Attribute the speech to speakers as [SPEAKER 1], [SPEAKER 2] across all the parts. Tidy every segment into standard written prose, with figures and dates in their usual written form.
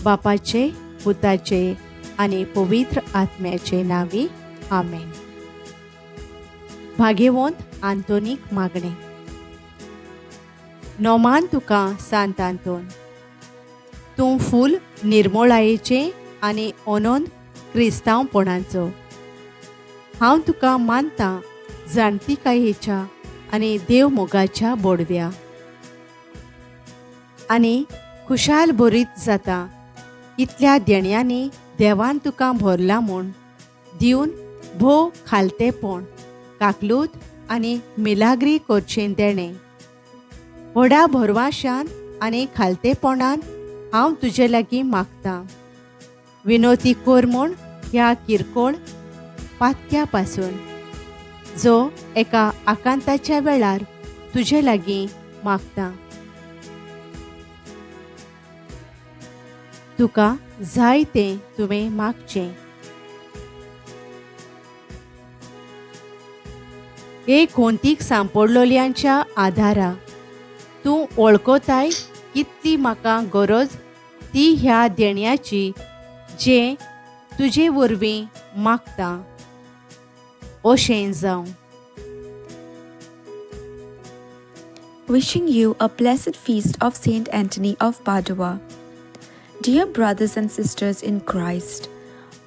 [SPEAKER 1] बापाचे, पुताचे आणि पवित्र आत्म्याचे नावे आमेन. भाग्यवंत आंतोनीक मागणे. नोमान तुका सांत आंतोन, तूं फूल निर्मळायेचे आनी अनंत क्रिस्तांवपणाचो. हांव तुका मानतां जाणतीकायेच्या आनी देव मोगाच्या बोडव्या, आनी खुशाल बरीत जाता इतल्या देण्यांनी देवान तुका भरला म्हूण दिवन भोव खालतेपण, काकलूत आनी मिलाग्री करचें देणें. व्हडा भरवाशान आनी खालतेपणान हांव तुजे लागीं मागतां. विनोती कर म्हूण ह्या किरकोळ पातक्या पासून, जो एका आकांताच्या वेळार तुजे लागीं मागतां. तुका जाय तें तुवें मागचें. हे कोंतीक सांपडलोल्यांच्या आदारा तूं वळखताय कितली म्हाका गरज ती ह्या देण्याची जें तुजे वरवीं मागतां. अशें जावं.
[SPEAKER 2] Wishing you a blessed feast of Saint Anthony of Padua. Dear brothers and sisters in Christ,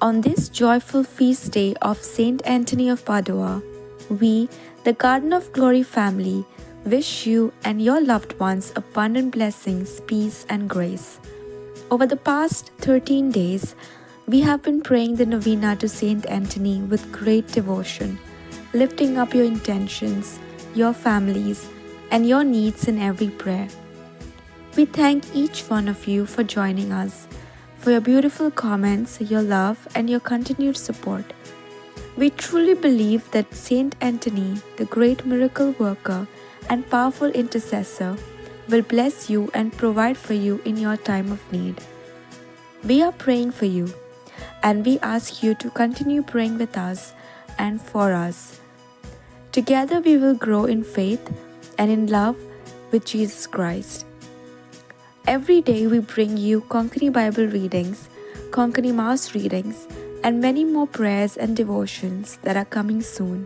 [SPEAKER 2] on this joyful feast day of Saint Anthony of Padua, we, the Garden of Glory family, wish you and your loved ones abundant blessings, peace, and grace. Over the past 13 days, we have been praying the novena to Saint Anthony with great devotion, lifting up your intentions, your families, and your needs in every prayer. We thank each one of you for joining us, for your beautiful comments, your love, and your continued support. We truly believe that Saint Anthony, the great miracle worker and powerful intercessor, will bless you and provide for you in your time of need. We are praying for you, and we ask you to continue praying with us and for us. Together we will grow in faith and in love with Jesus Christ. Every day we bring you Konkani Bible readings, Konkani Mass readings, and many more prayers and devotions that are coming soon.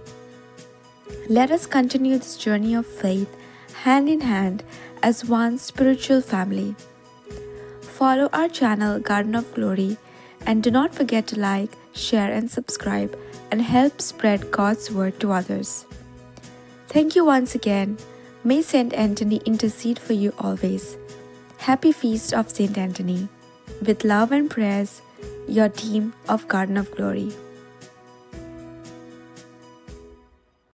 [SPEAKER 2] Let us continue this journey of faith hand in hand as one spiritual family. Follow our channel Garden of Glory and do not forget to like, share and subscribe and help spread God's word to others. Thank you once again. May Saint Anthony intercede for you always. Happy Feast of Saint Anthony. With love and prayers, your team of Garden of Glory.